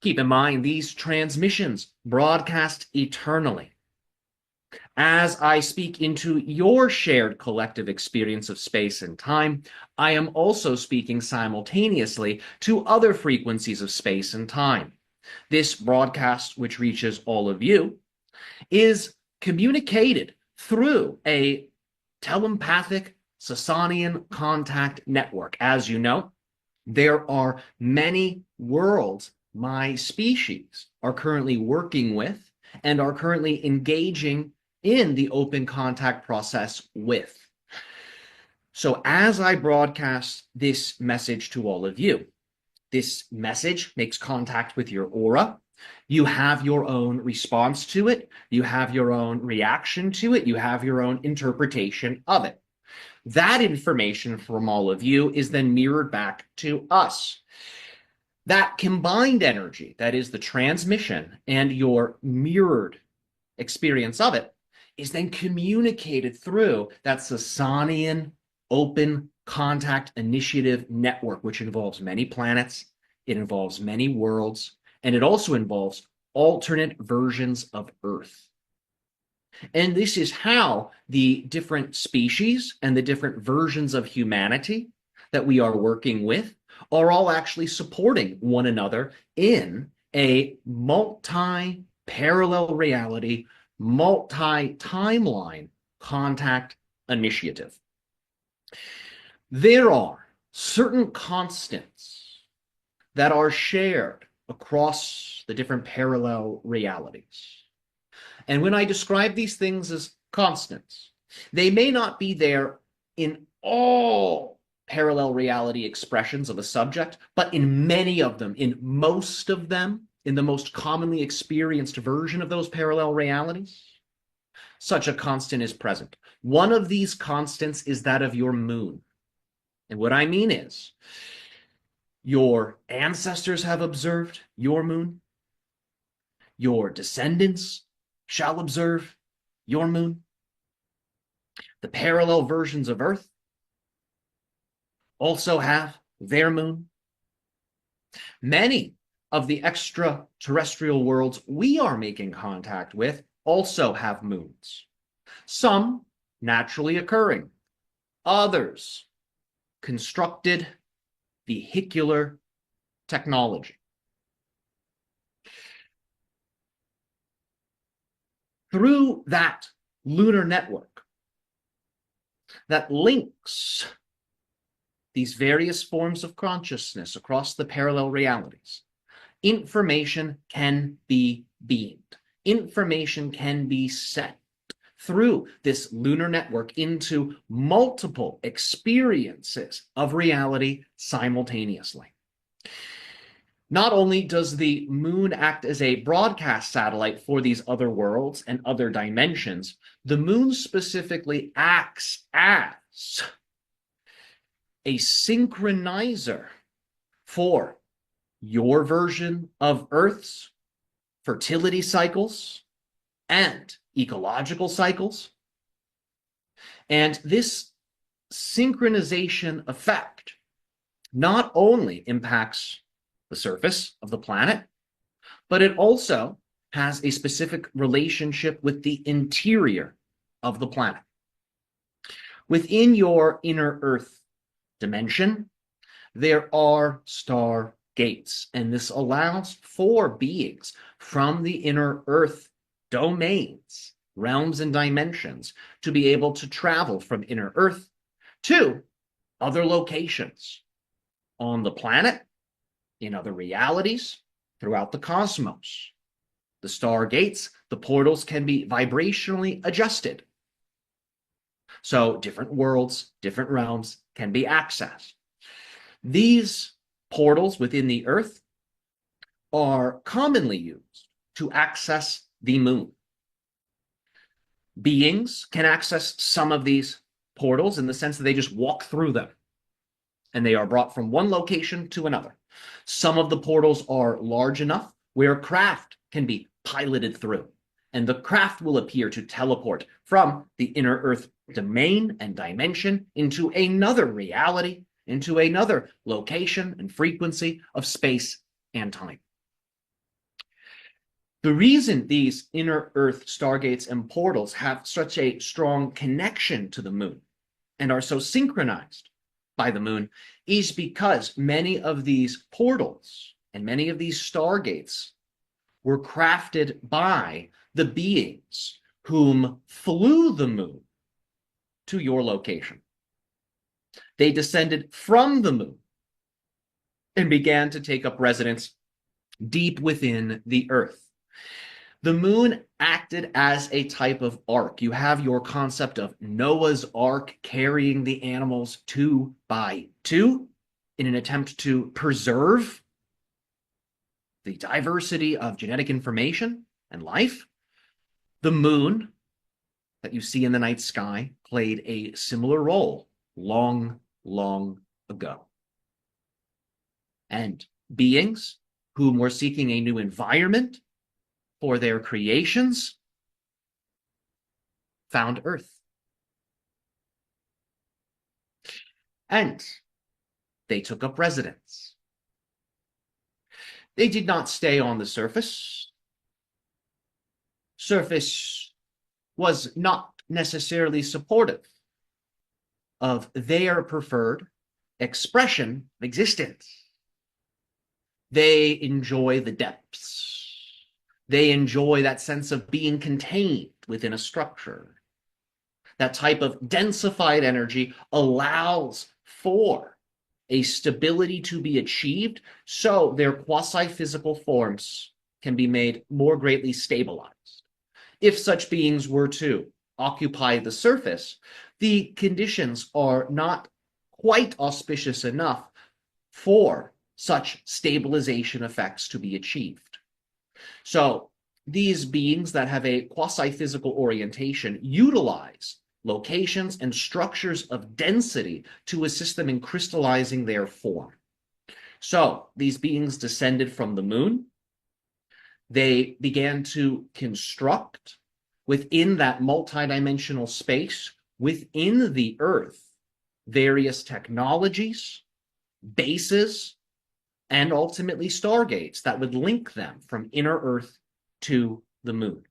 Keep in mind, these transmissions broadcast eternally. As I speak into your shared collective experience of space and time, I am also speaking simultaneously to other frequencies of space and time. This broadcast, which reaches all of you, is communicated through a telepathic Sassanian contact network. As you know, there are many worlds my species are currently working with and are currently engaging in the open contact process with. So as I broadcast this message to all of you, this message makes contact with your aura. You have your own response to it. You have your own reaction to it. You have your own interpretation of it. That information from all of you is then mirrored back to us. That combined energy, that is the transmission and your mirrored experience of it, is then communicated through that Sassanian open contact initiative network, which involves many planets, it involves many worlds, and it also involves alternate versions of Earth. And this is how the different species and the different versions of humanity that we are working with are all actually supporting one another in a multi-parallel reality, multi-timeline contact initiative. There are certain constants that are shared across the different parallel realities. And when I describe these things as constants, they may not be there in all parallel reality expressions of a subject, but in many of them, in most of them, in the most commonly experienced version of those parallel realities, such a constant is present. One of these constants is that of your moon. And what I mean is, your ancestors have observed your moon. Your descendants shall observe your moon. The parallel versions of Earth also have their moon. Many of the extraterrestrial worlds we are making contact with also have moons. Some naturally occurring, others constructed vehicular technology. Through that lunar network that links these various forms of consciousness across the parallel realities, information can be beamed. Information can be sent through this lunar network into multiple experiences of reality simultaneously. Not only does the moon act as a broadcast satellite for these other worlds and other dimensions, the moon specifically acts as a synchronizer for your version of Earth's fertility cycles and ecological cycles. And this synchronization effect not only impacts the surface of the planet, but it also has a specific relationship with the interior of the planet. Within your inner Earth dimension, there are star gates, and this allows for beings from the inner Earth domains, realms, and dimensions to be able to travel from inner Earth to other locations on the planet, in other realities, throughout the cosmos. The star gates, the portals can be vibrationally adjusted. So different worlds, different realms can be accessed. These portals within the Earth are commonly used to access the moon. Beings can access some of these portals in the sense that they just walk through them, and they are brought from one location to another. Some of the portals are large enough where craft can be piloted through, and the craft will appear to teleport from the inner Earth domain and dimension into another reality, into another location and frequency of space and time. The reason these inner Earth stargates and portals have such a strong connection to the moon and are so synchronized by the moon is because many of these portals and many of these stargates were crafted by the beings whom flew the moon to your location. They descended from the moon and began to take up residence deep within the Earth. The moon acted as a type of ark. You have your concept of Noah's Ark carrying the animals 2 by 2 in an attempt to preserve the diversity of genetic information and life. The moon that you see in the night sky played a similar role long, long ago. And beings whom were seeking a new environment for their creations found Earth. And they took up residence. They did not stay on the surface. Surface was not necessarily supportive of their preferred expression of existence. They enjoy the depths. They enjoy that sense of being contained within a structure. That type of densified energy allows for a stability to be achieved, so their quasi-physical forms can be made more greatly stabilized. If such beings were to occupy the surface, the conditions are not quite auspicious enough for such stabilization effects to be achieved. So these beings that have a quasi-physical orientation utilize locations and structures of density to assist them in crystallizing their form. So these beings descended from the moon. They began to construct within that multidimensional space, within the Earth, various technologies, bases, and ultimately stargates that would link them from inner Earth to the moon.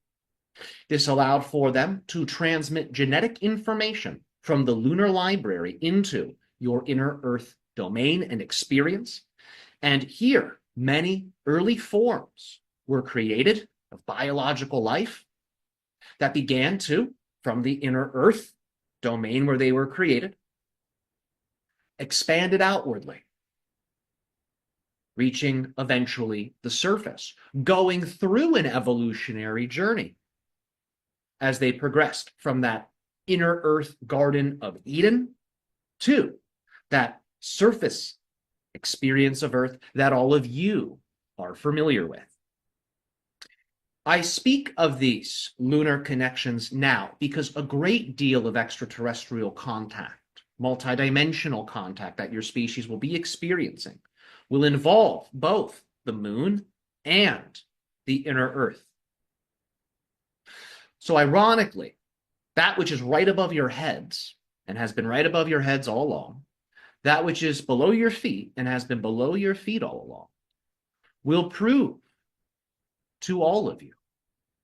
This allowed for them to transmit genetic information from the lunar library into your inner Earth domain and experience. And here, many early forms were created of biological life that began to, from the inner Earth domain where they were created, expanded outwardly, reaching eventually the surface, going through an evolutionary journey as they progressed from that inner Earth Garden of Eden to that surface experience of Earth that all of you are familiar with. I speak of these lunar connections now because a great deal of extraterrestrial contact, multidimensional contact that your species will be experiencing will involve both the moon and the inner Earth. So ironically, that which is right above your heads and has been right above your heads all along, that which is below your feet and has been below your feet all along, will prove to all of you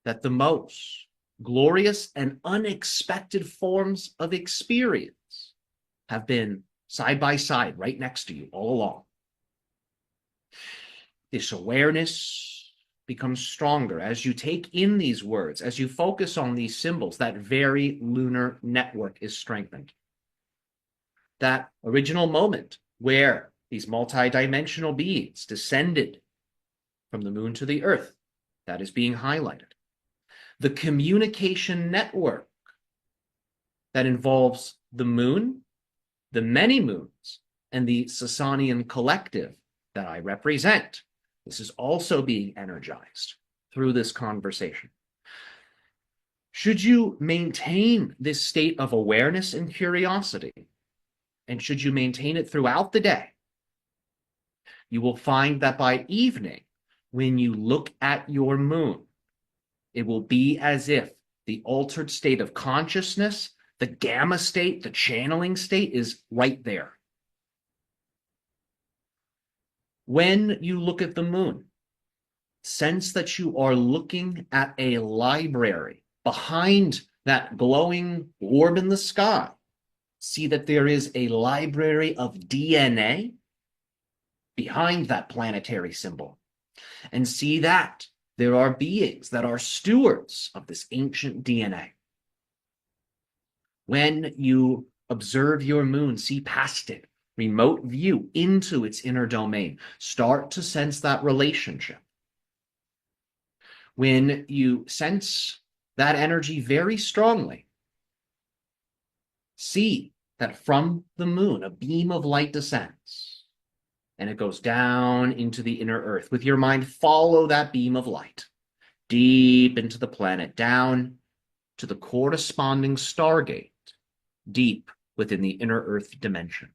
that the most glorious and unexpected forms of experience have been side by side right next to you all along. This awareness becomes stronger as you take in these words, as you focus on these symbols. That very lunar network is strengthened. That original moment where these multidimensional beings descended from the moon to the Earth, that is being highlighted. The communication network that involves the moon, the many moons, and the Sassanian collective that I represent. This is also being energized through this conversation. Should you maintain this state of awareness and curiosity, and should you maintain it throughout the day, you will find that by evening, when you look at your moon, it will be as if the altered state of consciousness, the gamma state, the channeling state is right there. When you look at the moon, sense that you are looking at a library behind that glowing orb in the sky. See that there is a library of DNA behind that planetary symbol. And see that there are beings that are stewards of this ancient DNA. When you observe your moon, see past it, remote view into its inner domain. Start to sense that relationship. When you sense that energy very strongly, see that from the moon, a beam of light descends, and it goes down into the inner earth. With your mind, follow that beam of light deep into the planet, down to the corresponding stargate, deep within the inner earth dimension.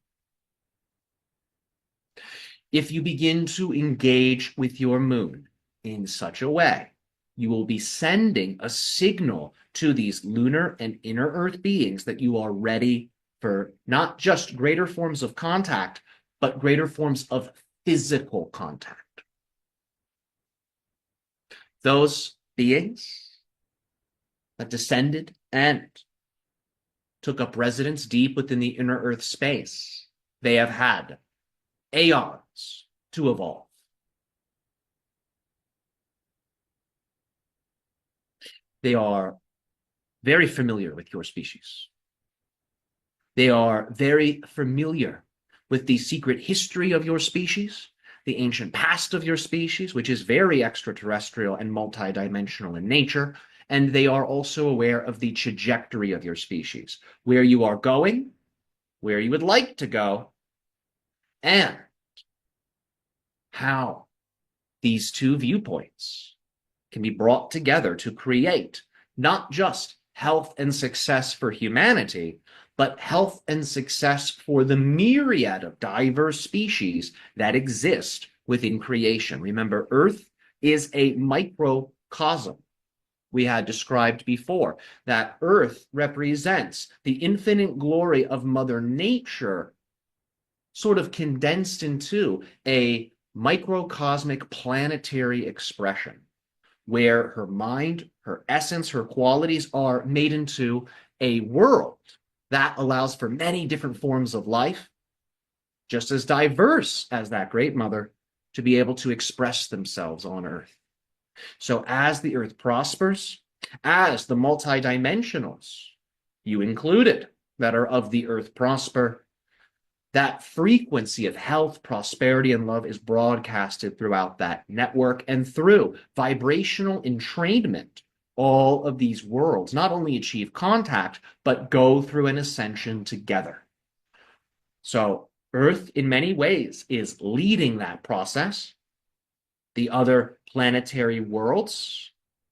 If you begin to engage with your moon in such a way, you will be sending a signal to these lunar and inner earth beings that you are ready for not just greater forms of contact, but greater forms of physical contact. Those beings that descended and took up residence deep within the inner earth space, they have had aeons to evolve. They are very familiar with your species. They are very familiar with the secret history of your species, the ancient past of your species, which is very extraterrestrial and multidimensional in nature, and they are also aware of the trajectory of your species, where you are going, where you would like to go, and how these two viewpoints can be brought together to create not just health and success for humanity, but health and success for the myriad of diverse species that exist within creation. Remember, Earth is a microcosm. We had described before that Earth represents the infinite glory of Mother Nature, sort of condensed into a microcosmic planetary expression, where her mind, her essence, her qualities are made into a world that allows for many different forms of life, just as diverse as that great mother, to be able to express themselves on Earth. So as the Earth prospers, as the multidimensionals, you included, that are of the Earth prosper, that frequency of health, prosperity, and love is broadcasted throughout that network, and through vibrational entrainment, all of these worlds not only achieve contact, but go through an ascension together. So Earth, in many ways, is leading that process. The other planetary worlds,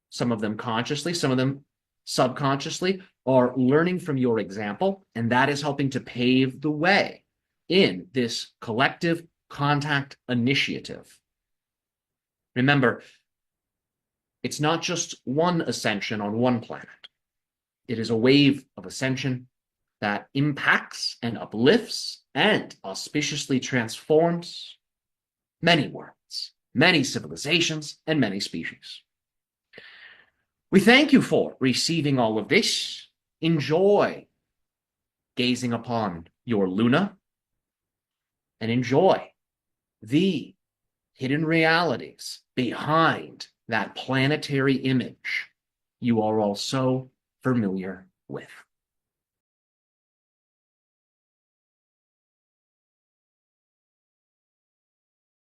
some of them consciously, some of them subconsciously, are learning from your example, and that is helping to pave the way in this collective contact initiative. Remember, it's not just one ascension on one planet. It is a wave of ascension that impacts and uplifts and auspiciously transforms many worlds, many civilizations, and many species. We thank you for receiving all of this. Enjoy gazing upon your Luna, and enjoy the hidden realities behind that planetary image you are all so familiar with.